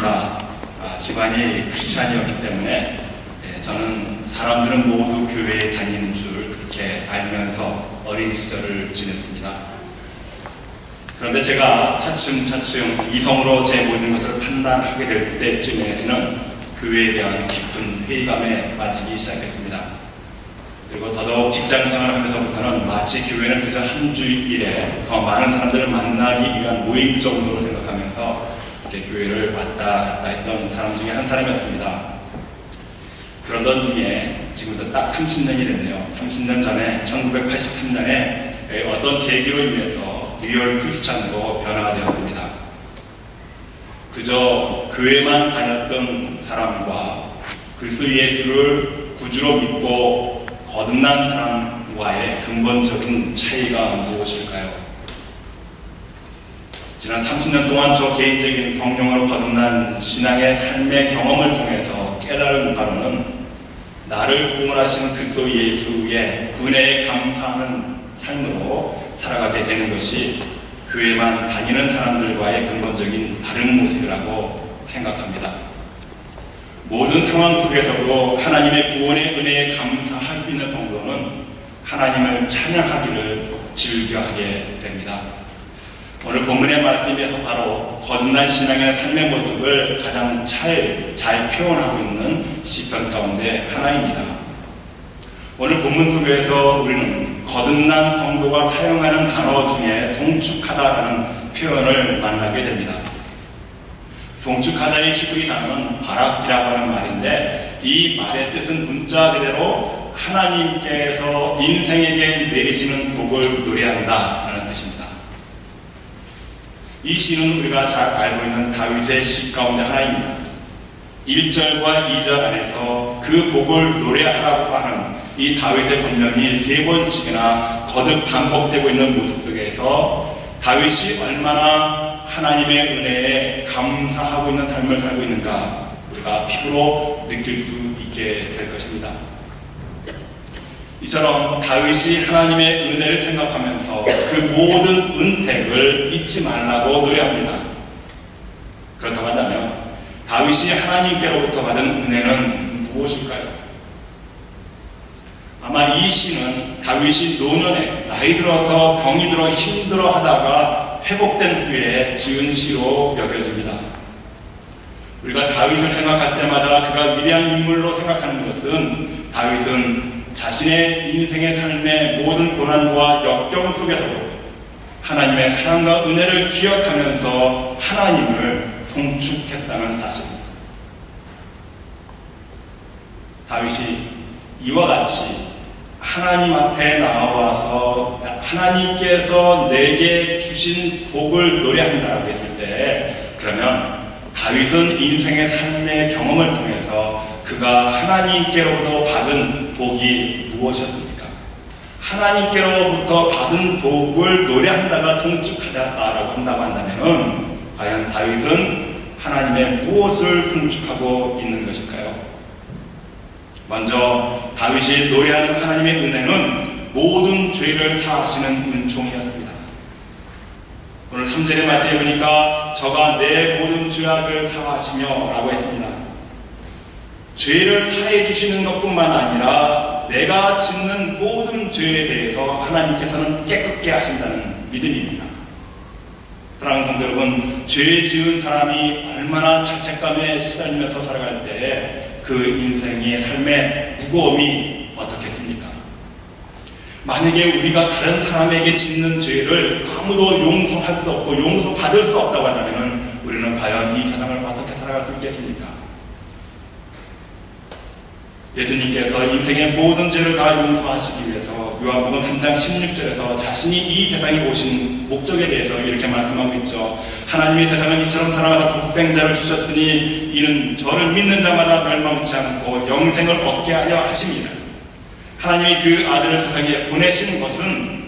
제가 집안이 크리스찬이었기 때문에 저는 사람들은 모두 교회에 다니는 줄 그렇게 알면서 어린 시절을 지냈습니다. 그런데 제가 차츰차츰 이성으로 제 모든 것을 판단하게 될 때쯤에는 교회에 대한 깊은 회의감에 빠지기 시작했습니다. 그리고 더더욱 직장생활을 하면서부터는 마치 교회는 그저 한 주일에 더 많은 사람들을 만나기 위한 모임 정도로 생각하면서 이렇게 교회를 왔다 갔다 했던 사람 중에 한 사람이었습니다. 그러던 중에 지금부터 딱 30년이 됐네요. 30년 전에 1983년에 어떤 계기로 인해서 리얼 크리스찬으로 변화가 되었습니다. 그저 교회만 다녔던 사람과 그리스도 예수를 구주로 믿고 거듭난 사람과의 근본적인 차이가 무엇일까요? 지난 30년 동안 저 개인적인 성령으로 거듭난 신앙의 삶의 경험을 통해서 깨달은 바로는 나를 구원하시는 그리스도 예수의 은혜에 감사하는 삶으로 살아가게 되는 것이 교회만 다니는 사람들과의 근본적인 다른 모습이라고 생각합니다. 모든 상황 속에서도 하나님의 구원의 은혜에 감사할 수 있는 성도는 하나님을 찬양하기를 즐겨하게 됩니다. 오늘 본문의 말씀에서 바로 거듭난 신앙의 삶의 모습을 가장 잘 표현하고 있는 시편 가운데 하나입니다. 오늘 본문 속에서 우리는 거듭난 성도가 사용하는 단어 중에 송축하다라는 표현을 만나게 됩니다. 송축하다의 히브리 단어는 바락이라고 하는 말인데 이 말의 뜻은 문자 그대로 하나님께서 인생에게 내리시는 복을 노래한다라는 뜻입니다. 이 시는 우리가 잘 알고 있는 다윗의 시 가운데 하나입니다. 1절과 2절 안에서 그 복을 노래하라고 하는 이 다윗의 분명이 3번씩이나 거듭 반복되고 있는 모습 속에서 다윗이 얼마나 하나님의 은혜에 감사하고 있는 삶을 살고 있는가 우리가 피부로 느낄 수 있게 될 것입니다. 이처럼 다윗이 하나님의 은혜를 생각하면서 그 모든 은택을 잊지 말라고 노래합니다. 그렇다고 한다면 다윗이 하나님께로부터 받은 은혜는 무엇일까요? 아마 이 시는 다윗이 노년에 나이 들어서 병이 들어 힘들어 하다가 회복된 후에 지은 시로 여겨집니다. 우리가 다윗을 생각할 때마다 그가 위대한 인물로 생각하는 것은 다윗은 자신의 인생의 삶의 모든 고난과 역경 속에서도 하나님의 사랑과 은혜를 기억하면서 하나님을 송축했다는 사실입니다. 다윗이 이와 같이 하나님 앞에 나와서 하나님께서 내게 주신 복을 노래한다라고 했을 때 그러면 다윗은 인생의 삶의 경험을 통해서 그가 하나님께로부터 받은 복이 무엇이었습니까? 하나님께로부터 받은 복을 노래한다가 송축하다라고 한다고 한다면 과연 다윗은 하나님의 무엇을 송축하고 있는 것일까요? 먼저 다윗이 노래하는 하나님의 은혜는 모든 죄를 사하시는 은총이었습니다. 오늘 3절의 말씀에 보니까 저가 내 모든 죄악을 사하시며 라고 했습니다. 죄를 사해 주시는 것뿐만 아니라 내가 짓는 모든 죄에 대해서 하나님께서는 깨끗게 하신다는 믿음입니다. 사랑하는 성도 여러분, 죄 지은 사람이 얼마나 죄책감에 시달리면서 살아갈 때 그 인생의 삶의 무거움이 어떻겠습니까? 만약에 우리가 다른 사람에게 짓는 죄를 아무도 용서할 수 없고 용서받을 수 없다고 한다면 우리는 과연 이 세상을 어떻게 살아갈 수 있겠습니까? 예수님께서 인생의 모든 죄를 다 용서하시기 위해서 요한복음 3장 16절에서 자신이 이 세상에 오신 목적에 대해서 이렇게 말씀하고 있죠. 하나님이 세상을 이처럼 사랑하사 독생자를 주셨으니 이는 저를 믿는 자마다 멸망치 않고 영생을 얻게 하려 하심이라. 하나님이 그 아들을 세상에 보내신 것은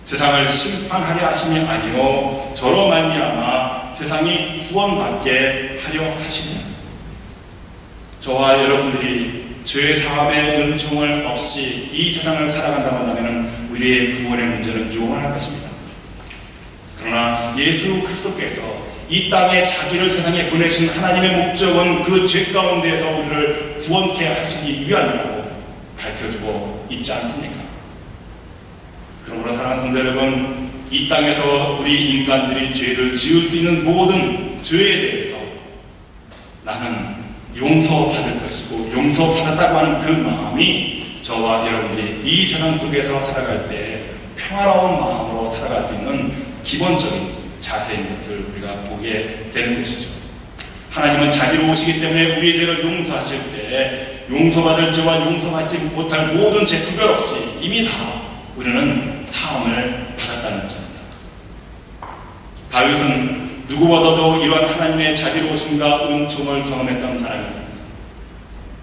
세상을 심판하려 하심이 아니요 저로 말미암아 세상이 구원받게 하려 하심이라. 저와 여러분들이 죄 사함의 은총을 없이 이 세상을 살아간다고 한다면 우리의 구원의 문제는 영원할 것입니다. 그러나 예수 그리스도께서 이 땅에 자기를 세상에 보내신 하나님의 목적은 그 죄 가운데에서 우리를 구원케 하시기 위함이라고 밝혀주고 있지 않습니까? 그러므로 사랑하는 성도 여러분, 이 땅에서 우리 인간들이 죄를 지을 수 있는 모든 죄에 대해서 나는 용서받을 것이고 용서받았다고 하는 그 마음이 저와 여러분들이 이 세상 속에서 살아갈 때 평화로운 마음으로 살아갈 수 있는 기본적인 자세인 것을 우리가 보게 되는 것이죠. 하나님은 자비로우시기 때문에 우리의 죄를 용서하실 때 용서받을 죄와 용서받지 못할 모든 죄 구별 없이 이미 다 우리는 사함을 받았다는 것입니다. 다윗은 누구보다도 이러한 하나님의 자비로우심과 은총을 경험했던 사람이었습니다.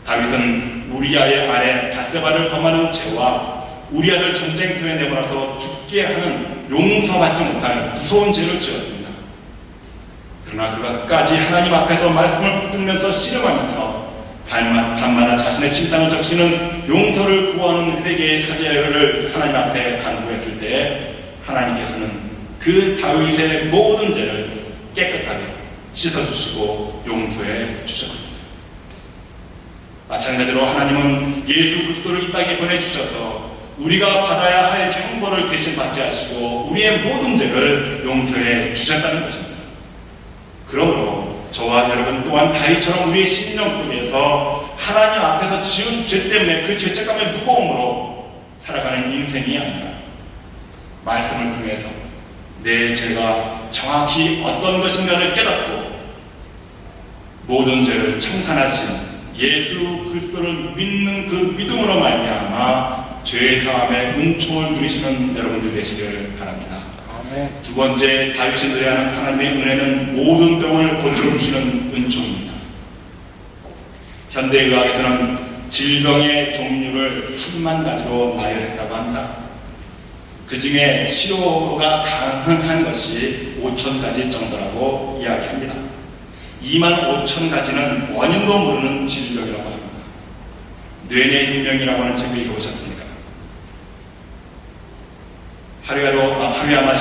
다윗은 우리아의 아내 밧세바를 범하는 죄와 우리아를 전쟁터에 내보내서 죽게 하는 용서받지 못할 무서운 죄를 지었습니다. 그러나 그것까지 하나님 앞에서 말씀을 붙들면서 씨름하면서 밤마다 자신의 침상을 적시는 용서를 구하는 회개의 사제를 하나님 앞에 간구했을 때 하나님께서는 그 다윗의 모든 죄를 깨끗하게 씻어주시고 용서해 주셨습니다. 마찬가지로 하나님은 예수 그리스도를 이 땅에 보내주셔서 우리가 받아야 할 형벌을 대신 받게 하시고 우리의 모든 죄를 용서해 주셨다는 것입니다. 그러므로 저와 여러분 또한 다윗처럼 우리의 심령 속에서 하나님 앞에서 지은 죄 때문에 그 죄책감의 무거움으로 살아가는 인생이 아니라 말씀을 통해서 내 죄가 정확히 어떤 것인가를 깨닫고 모든 죄를 청산하신 예수 그리스도를 믿는 그 믿음으로 말미암아 죄의 사함의 은총을 누리시는 여러분들 되시기를 바랍니다. 아멘. 두 번째, 다윗이 노래하는 하나님의 은혜는 모든 병을 고쳐주시는 은총입니다. 현대의학에서는 질병의 종류를 3만 가지로 나열했다고 합니다. 그 중에 치료가 가능한 것이 5,000가지 정도라고 이야기합니다. 25,000가지는 원인도 모르는 질병이라고 합니다. 뇌내혁명이라고 하는 책을 읽어보셨습니까? 하루야마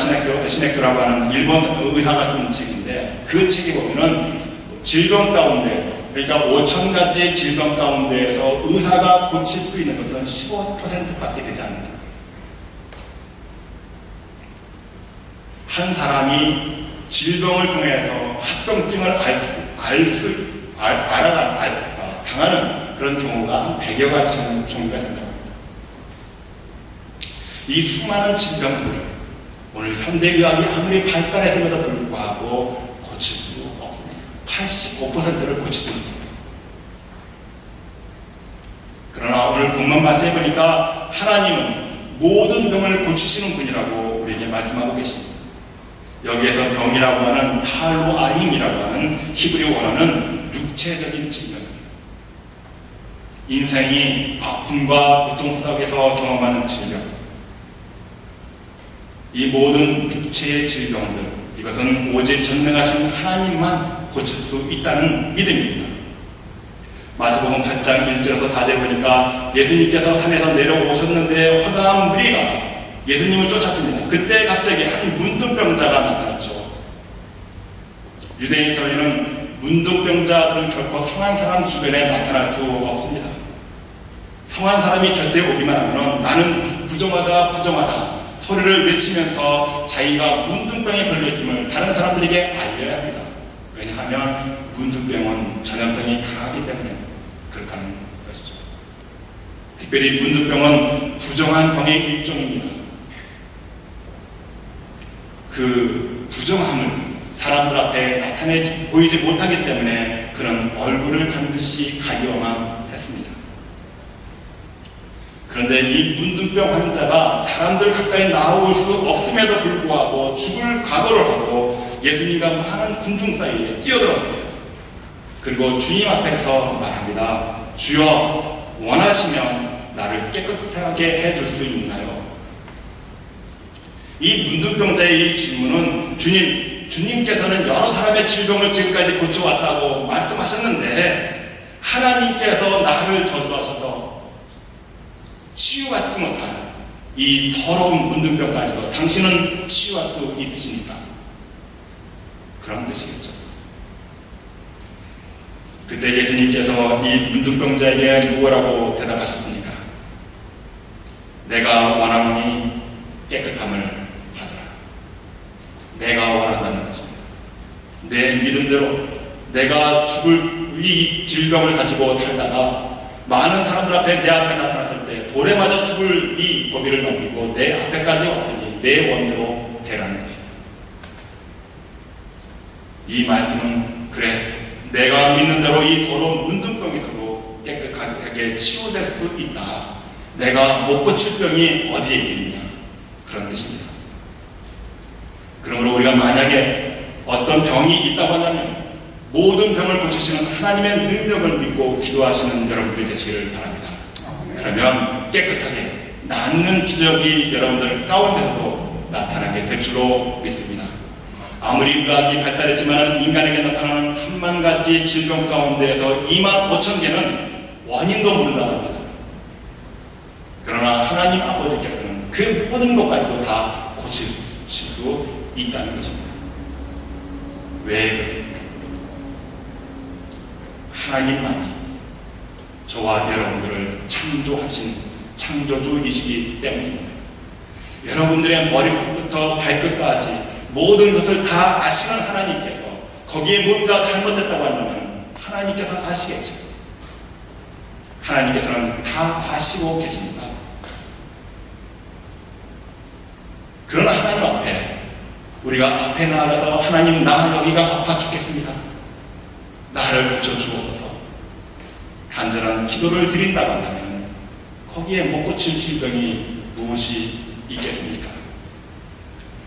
시네크라고 하는 일본 의사가 쓴 책인데 그 책에 보면은 질병 가운데에서 그러니까 5,000가지의 질병 가운데에서 의사가 고칠 수 있는 것은 15%밖에 되지 않는다는 거예요. 한 사람이 질병을 통해서 합병증을 당하는 그런 경우가 한 100여 가지 종류가 된다고 합니다. 이 수많은 질병들을 오늘 현대의학이 아무리 발달했음에도 불구하고 고칠 수 없습니다. 85%를 고치지 못합니다. 그러나 오늘 본문 말씀해 보니까 하나님은 모든 병을 고치시는 분이라고 우리에게 말씀하고 계십니다. 여기에서 병이라고 하는 탈로아힘이라고 하는 히브리 원어는 육체적인 질병입니다. 인생이 아픔과 고통 속에서 경험하는 질병, 이 모든 육체의 질병들, 이것은 오직 전능하신 하나님만 고칠 수 있다는 믿음입니다. 마태복음 8장 1절에서 4절 보니까 예수님께서 산에서 내려오셨는데 허다한 무리가 예수님을 쫓았습니다. 그때 갑자기 한 문둥병자가 나타났죠. 유대인에서는 문둥병자들은 결코 성한 사람 주변에 나타날 수 없습니다. 성한 사람이 곁에 오기만 하면 나는 부정하다 소리를 외치면서 자기가 문둥병에 걸려있음을 다른 사람들에게 알려야 합니다. 왜냐하면 문둥병은 전염성이 강하기 때문에 그렇다는 것이죠. 특별히 문둥병은 부정한 병의 일종입니다. 그 부정함을 사람들 앞에 나타내지 보이지 못하기 때문에 그런 얼굴을 반드시 가려야만 했습니다. 그런데 이 문둥병 환자가 사람들 가까이 나올 수 없음에도 불구하고 죽을 각오를 하고 예수님과 많은 군중 사이에 뛰어들었습니다. 그리고 주님 앞에서 말합니다. 주여, 원하시면 나를 깨끗하게 해줄 수 있나요? 이 문둥병자의 이 질문은 주님께서는 여러 사람의 질병을 지금까지 고쳐왔다고 말씀하셨는데 하나님께서 나를 저주하셔서 치유받지 못한 이 더러운 문둥병까지도 당신은 치유할 수 있으십니까? 그런 뜻이겠죠. 그때 예수님께서 이 문둥병자에게 무엇라고 대답하셨습니까? 내가 원하노니 깨끗함을 받으라. 내가 원한다는 것입니다. 내 믿음대로 내가 죽을 이 질병을 가지고 살다가 많은 사람들 앞에 내 앞에 나타났을 때 돌에 맞아 죽을 이 고비를 넘기고 내 앞에까지 왔으니 내 원대로 되라는 것입니다. 이 말씀은 그래 내가 믿는 대로 이 더러운 문둥병에서도 깨끗하게 치유될 수 있다. 내가 못 고칠 병이 어디에 있겠느냐 그런 뜻입니다. 그러므로 우리가 만약에 어떤 병이 있다고 한다면 모든 병을 고치시는 하나님의 능력을 믿고 기도하시는 여러분들이 되시기를 바랍니다. 그러면 깨끗하게 낫는 기적이 여러분들 가운데서도 나타나게 될 줄로 믿습니다. 아무리 의학이 발달했지만 인간에게 나타나는 3만 가지 질병 가운데에서 2만 5천 개는 원인도 모른다고 합니다. 그러나 하나님 아버지께서는 그 모든 것까지도 다 고칠 수 있다는 것입니다. 왜 그렇습니까? 하나님만이 저와 여러분들을 창조하신 창조주이시기 때문입니다. 여러분들의 머리끝부터 발끝까지 모든 것을 다 아시는 하나님께서 거기에 무엇보다 잘못됐다고 한다면 하나님께서 아시겠죠. 하나님께서는 다 아시고 계십니다. 그러나 하나님 앞에 우리가 앞에 나아가서 하나님 나 여기가 아파 죽겠습니다. 나를 고쳐주옵소서 간절한 기도를 드린다고 한다면 거기에 못 고칠 질병이 무엇이 있겠습니까?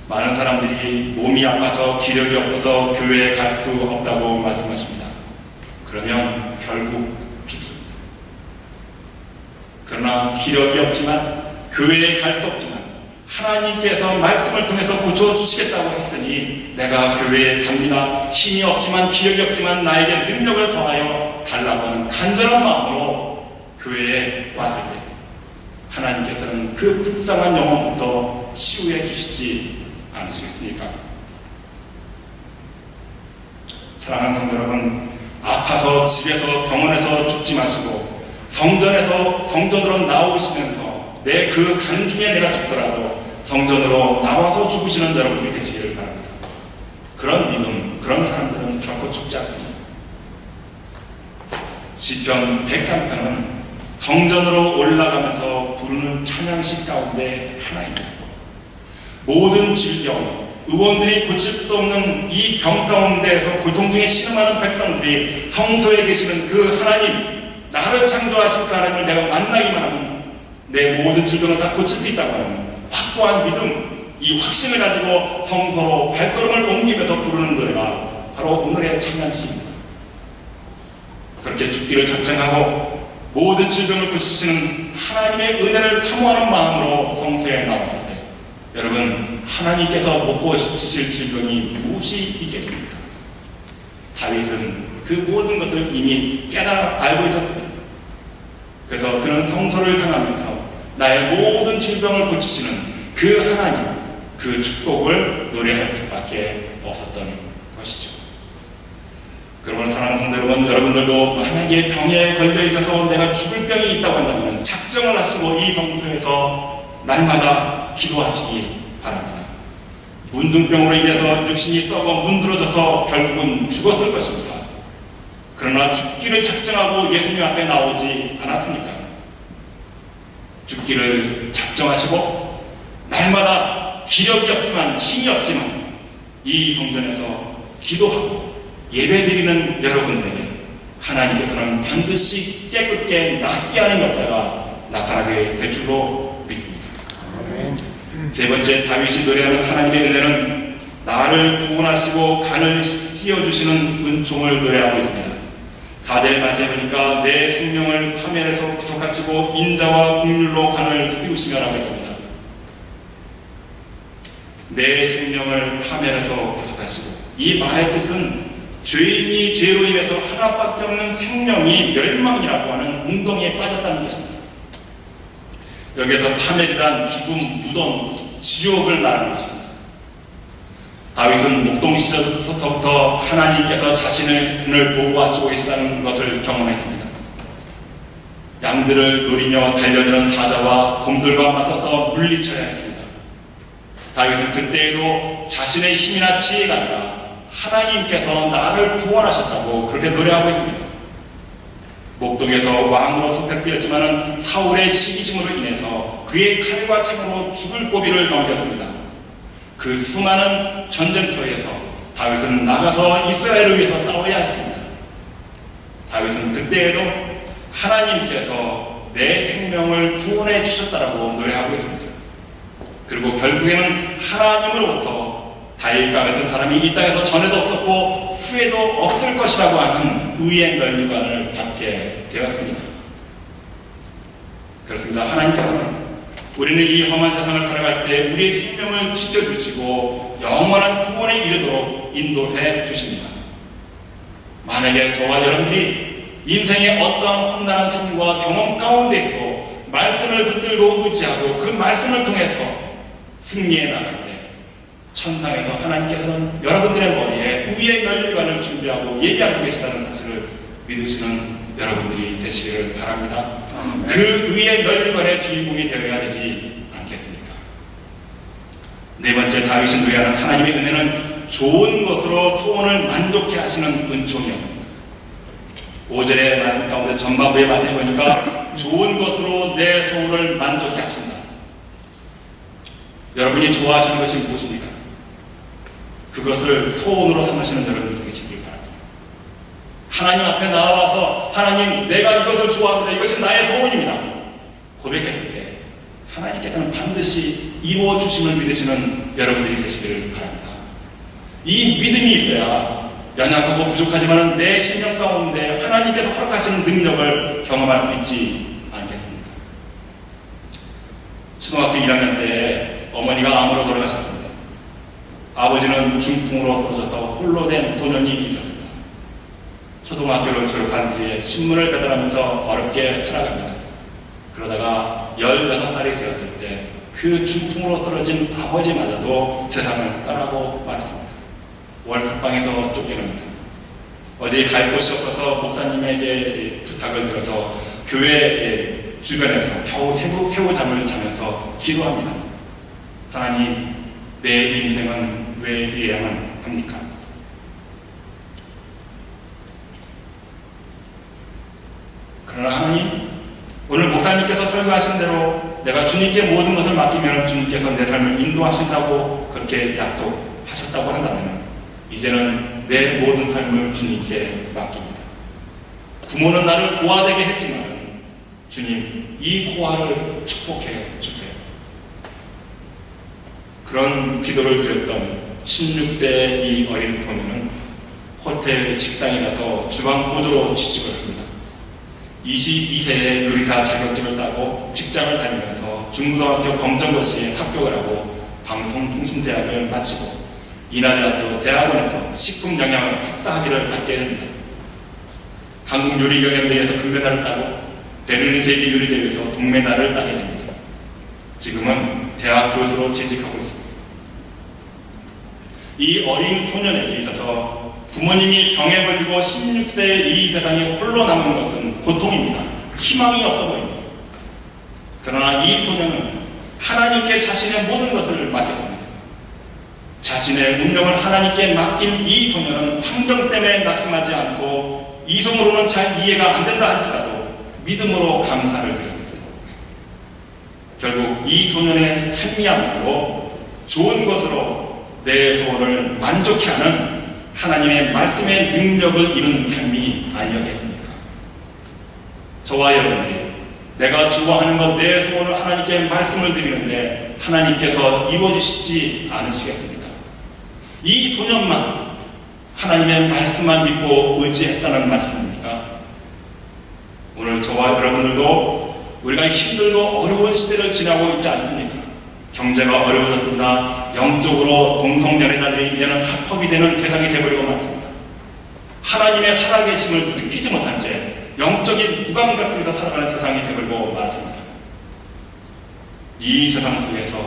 많은 사람들이 몸이 아파서 기력이 없어서 교회에 갈 수 없다고 말씀하십니다. 그러면 결국 죽습니다. 그러나 기력이 없지만 교회에 갈 수 없지만 하나님께서 말씀을 통해서 고쳐주시겠다고 했으니 내가 교회에 갑니다. 힘이 없지만 기력이 없지만 나에게 능력을 더하여 달라고 하는 간절한 마음으로 교회에 왔을 때 하나님께서는 그 불쌍한 영혼부터 치유해 주시지 않으시겠습니까? 사랑하는 성도 여러분, 아파서 집에서 병원에서 죽지 마시고 성전으로 나오시면서 내 그 가는 중에 내가 죽더라도 성전으로 나와서 죽으시는 여러분들이 되시기를 바랍니다. 그런 믿음, 그런 사람들은 결코 죽지 않습니다. 시편 103편은 성전으로 올라가면서 부르는 찬양식 가운데 하나입니다. 모든 질병, 의원들이 고칠 수도 없는 이 병 가운데에서 고통 중에 신음하는 백성들이 성소에 계시는 그 하나님, 나를 창조하신 그 하나님을 내가 만나기만 하면 내 모든 질병을 다 고칠 수 있다고 하는 확고한 믿음, 이 확신을 가지고 성소로 발걸음을 옮기면서 부르는 노래가 바로 오늘의 찬양식입니다. 그렇게 죽기를 작정하고 모든 질병을 고치시는 하나님의 은혜를 사모하는 마음으로 성소에 나왔을 때 여러분, 하나님께서 못 고치실 질병이 무엇이 있겠습니까? 다윗은 그 모든 것을 이미 깨달아 알고 있었습니다. 그래서 그는 성소를 향하면서 나의 모든 질병을 고치시는 그 하나님, 그 축복을 노래할 수밖에 없었던 것이죠. 그러므로 사랑하는 성도 여러분, 여러분들도 만약에 병에 걸려 있어서 내가 죽을 병이 있다고 한다면 작정을 하시고 이 성소에서 날마다 기도하시기 바랍니다. 문둥병으로 인해서 육신이 썩어 문드러져서 결국은 죽었을 것입니다. 그러나 죽기를 작정하고 예수님 앞에 나오지 않았습니까? 죽기를 작정하시고 날마다 기력이 없지만 힘이 없지만 이 성전에서 기도하고 예배드리는 여러분들에게 하나님께서는 반드시 깨끗게 낫게 하는 역사가 나타나게 될 줄로 믿습니다. 세 번째, 다윗이 노래하는 하나님의 은혜는 나를 구원하시고 간을 씌워주시는 은총을 노래하고 있습니다. 4절의 말씀에 보니까 내 생명을 파멸해서 구속하시고 인자와 긍휼로 간을 씌우시며 라고 했습니다. 내 생명을 파멸해서 구속하시고, 이 말의 뜻은 죄인이 죄로 인해서 하나밖에 없는 생명이 멸망이라고 하는 웅덩이에 빠졌다는 것입니다. 여기에서 파멸이란 죽음, 무덤, 지옥을 말하는 것입니다. 다윗은 목동 시절부터 하나님께서 자신을 보호하시고 계시다는 것을 경험했습니다. 양들을 노리며 달려드는 사자와 곰들과 맞서서 물리쳐야 했습니다. 다윗은 그때에도 자신의 힘이나 지혜가 아니라 하나님께서 나를 구원하셨다고 그렇게 노래하고 있습니다. 목동에서 왕으로 선택되었지만 사울의 시기심으로 인해서 그의 칼과 침으로 죽을 고비를 넘겼습니다. 그 수많은 전쟁터에서 다윗은 나가서 이스라엘을 위해서 싸워야 했습니다. 다윗은 그때에도 하나님께서 내 생명을 구원해 주셨다라고 노래하고 있습니다. 그리고 결국에는 하나님으로부터 다윗과 같은 사람이 이 땅에서 전에도 없었고 후에도 없을 것이라고 하는 의의 면류관을 갖게 되었습니다. 그렇습니다. 하나님께서는 우리는 이 험한 세상을 살아갈 때 우리의 생명을 지켜주시고 영원한 구원에 이르도록 인도해 주십니다. 만약에 저와 여러분들이 인생의 어떠한 험난한 삶과 경험 가운데에도 말씀을 붙들고 의지하고 그 말씀을 통해서 승리해 나갈 때 천상에서 하나님께서는 여러분들의 머리에 의의 면류관을 준비하고 예비하고 계시다는 사실을 믿으시는 여러분들이 되시기를 바랍니다. 그 의의 면류관의 주인공이 되어야 되지 않겠습니까? 네 번째, 다윗이 노래하는 하나님의 은혜는 좋은 것으로 소원을 만족케 하시는 은총이었습니다. 5절의 말씀 가운데 전반부의 말씀에 보니까 좋은 것으로 내 소원을 만족케 하신다. 여러분이 좋아하시는 것이 무엇입니까? 그것을 소원으로 삼으시는 여러분들이 계시길 바랍니다. 하나님 앞에 나와서 하나님, 내가 이것을 좋아합니다. 이것이 나의 소원입니다. 고백했을 때 하나님께서는 반드시 이루어 주심을 믿으시는 여러분들이 되시기를 바랍니다. 이 믿음이 있어야 연약하고 부족하지만 내 심령 가운데 하나님께서 허락하시는 능력을 경험할 수 있지 않겠습니까? 초등학교 1학년 때 어머니가 암으로 돌아가셨습니다. 아버지는 중풍으로 쓰러져서 홀로 된 소년이 있었습니다. 초등학교를 졸업한 뒤에 신문을 배달하면서 어렵게 살아갑니다. 그러다가 16살이 되었을 때 그 중풍으로 쓰러진 아버지마저도 세상을 떠나고 말았습니다. 월석방에서 쫓겨납니다. 어디 갈 곳이 없어서 목사님에게 부탁을 들어서 교회 주변에서 겨우 새우잠을 자면서 기도합니다. 하나님, 내 인생은 왜 이래야만 합니까? 그러나 하나님, 오늘 목사님께서 설교하신 대로 내가 주님께 모든 것을 맡기면 주님께서 내 삶을 인도하신다고 그렇게 약속하셨다고 한다면 이제는 내 모든 삶을 주님께 맡깁니다. 부모는 나를 고아되게 했지만 주님, 이 고아를 축복해 주세요. 그런 기도를 드렸던 16세의 이 어린 소년은 호텔 식당에 가서 주방 보조로 취직을 합니다. 22세에 요리사 자격증을 따고 직장을 다니면서 중고등학교 검정고시에 합격을 하고 방송통신대학을 마치고 인하대학교 대학원에서 식품영양학 석사학위를 받게 됩니다. 한국요리경연대회에서 금메달을 따고 베를린 세계요리대회에서 동메달을 따게 됩니다. 지금은 대학 교수로 재직하고 있습니다. 이 어린 소년에게 있어서 부모님이 병에 걸리고 16세의 이 세상에 홀로 남은 것은 고통입니다. 희망이 없어 보입니다. 그러나 이 소년은 하나님께 자신의 모든 것을 맡겼습니다. 자신의 운명을 하나님께 맡긴 이 소년은 환경 때문에 낙심하지 않고 이성으로는 잘 이해가 안 된다 할지라도 믿음으로 감사를 드렸습니다. 결국 이 소년의 삶이야말로 좋은 것으로 내 소원을 만족해 하는 하나님의 말씀의 능력을 이룬 삶이 아니었겠습니까? 저와 여러분들이 내가 좋아하는 것, 내 소원을 하나님께 말씀을 드리는데 하나님께서 이루어주시지 않으시겠습니까? 이 소년만 하나님의 말씀만 믿고 의지했다는 말씀입니까? 오늘 저와 여러분들도 우리가 힘들고 어려운 시대를 지나고 있지 않습니까? 경제가 어려워졌습니다. 영적으로 동성연애자들이 이제는 합법이 되는 세상이 되어버리고 말습니다. 하나님의 살아계심을 느끼지 못한 채 영적인 무감각 속에서 살아가는 세상이 되어버리고 말았습니다. 이 세상 속에서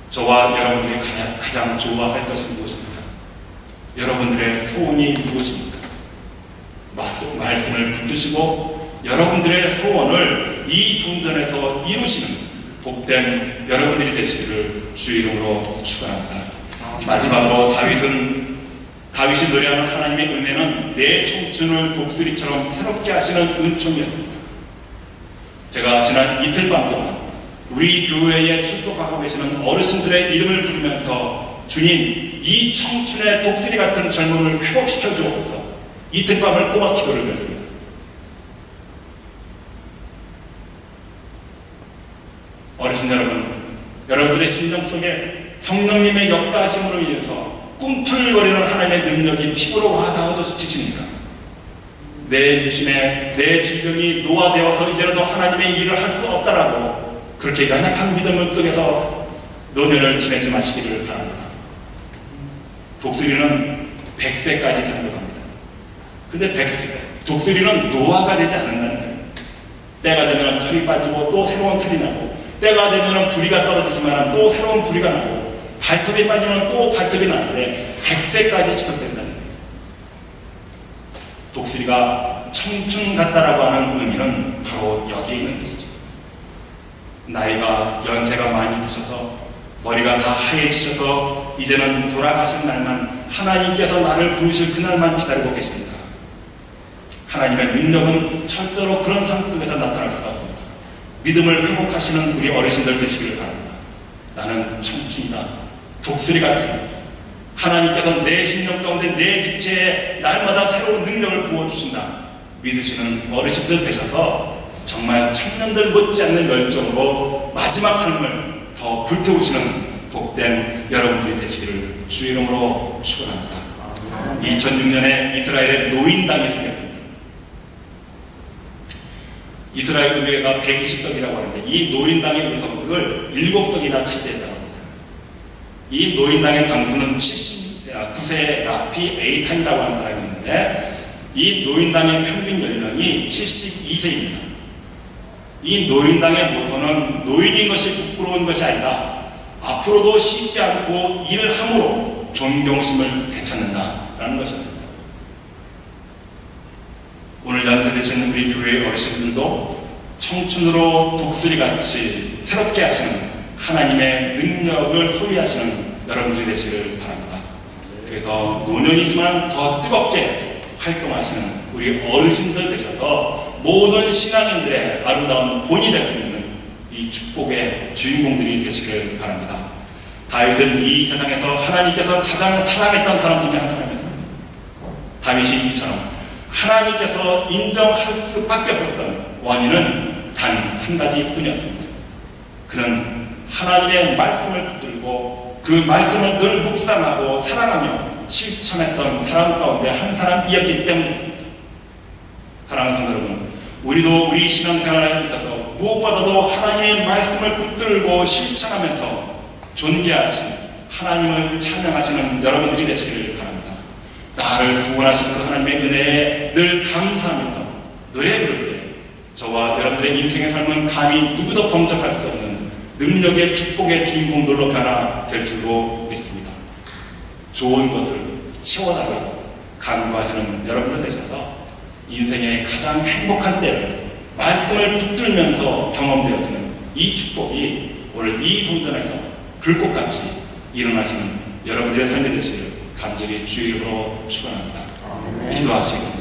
저와 여러분들이 가장 좋아할 것이 무엇입니까? 여러분들의 소원이 무엇입니까? 말씀을 붙드시고 여러분들의 소원을 이 성전에서 이루시는 복된 여러분들이 되시기를 주의 이름으로 축원합니다. 마지막으로 다윗이 노래하는 하나님의 은혜는 내 청춘을 독수리처럼 새롭게 하시는 은총이었습니다. 제가 지난 이틀 밤 동안 우리 교회에 출석하고 계시는 어르신들의 이름을 부르면서 주님, 이 청춘의 독수리 같은 젊음을 회복시켜 주옵소서 이틀 밤을 꼬박 기도를 드렸습니다. 어르신 여러분, 여러분들의 심령 속에 성령님의 역사하심으로 인해서 꿈틀거리는 하나님의 능력이 피부로 와닿아져 지칩니까? 내 유심에 내 질병이 노화되어서 이제는 더 하나님의 일을 할 수 없다라고 그렇게 연약한 믿음을 속에서 노년을 지내지 마시기를 바랍니다. 독수리는 100세까지 산다고 합니다. 근데 100세, 독수리는 노화가 되지 않는다는 거예요. 때가 되면 털이 빠지고 또 새로운 털이 나고, 때가 되면 부리가 떨어지지만 또 새로운 부리가 나고, 발톱이 빠지면 또 발톱이 나는데 100세까지 지속된다는 거예요. 독수리가 청춘 같다라고 하는 의미는 바로 여기에 있는 것이죠. 나이가 연세가 많이 드셔서 머리가 다 하얘지셔서 이제는 돌아가신 날만 하나님께서 나를 부르실 그날만 기다리고 계십니까? 하나님의 능력은 절대로 그런 상황 속에서 나타날 수가 없습니다. 믿음을 회복하시는 우리 어르신들 되시기를 바랍니다. 나는 청춘이다. 독수리 같은 하나님께서 내 심령 가운데 내 육체에 날마다 새로운 능력을 부어주신다. 믿으시는 어르신들 되셔서 정말 청년들 못지않는 열정으로 마지막 삶을 더 불태우시는 복된 여러분들이 되시기를 주의 이름으로 축원합니다. 2006년에 이스라엘의 노인당이 생겼습니다. 이스라엘 의회가 120석이라고 하는데 이 노인당의 의석을 7석이나 차지했다고 합니다. 이 노인당의 당수는 79세 라피 에이탄이라고 하는 사람이 있는데 이 노인당의 평균 연령이 72세입니다. 이 노인당의 모토는 노인인 것이 부끄러운 것이 아니다. 앞으로도 쉬지 않고 일을 함으로 존경심을 되찾는다라는 것입니다. 오늘 연세되신 우리 교회의 어르신들도 청춘으로 독수리같이 새롭게 하시는 하나님의 능력을 소유하시는 여러분들이 되시기를 바랍니다. 그래서 노년이지만 더 뜨겁게 활동하시는 우리 어르신들 되셔서 모든 신앙인들의 아름다운 본이 될 수 있는 이 축복의 주인공들이 되시기를 바랍니다. 다윗은 이 세상에서 하나님께서 가장 사랑했던 사람 중에 한 사람이었습니다. 다윗이 이처럼 하나님께서 인정할 수밖에 없었던 원인은 단 한 가지 뿐이었습니다. 그는 하나님의 말씀을 붙들고 그 말씀을 늘 묵상하고 사랑하며 실천했던 사람 가운데 한 사람이었기 때문입니다. 사랑하는 성도 여러분, 우리도 우리 신앙생활에 있어서 무엇보다도 하나님의 말씀을 붙들고 실천하면서 존귀하신 하나님을 찬양하시는 여러분들이 되시기를 바랍니다. 나를 구원하신 그 하나님의 은혜에 늘 감사하면서 노래 부를 때 저와 여러분들의 인생의 삶은 감히 누구도 범접할 수 없는 능력의 축복의 주인공들로 변화될 줄로 믿습니다. 좋은 것을 채워달라고 간구하시는 여러분들 되셔서 인생의 가장 행복한 때를 말씀을 붙들면서 경험되어지는 이 축복이 오늘 이 성전에서 불꽃같이 일어나시는 여러분들의 삶이 되시길 간절히 주의 이름으로 축원합니다. 기도하시겠습니다.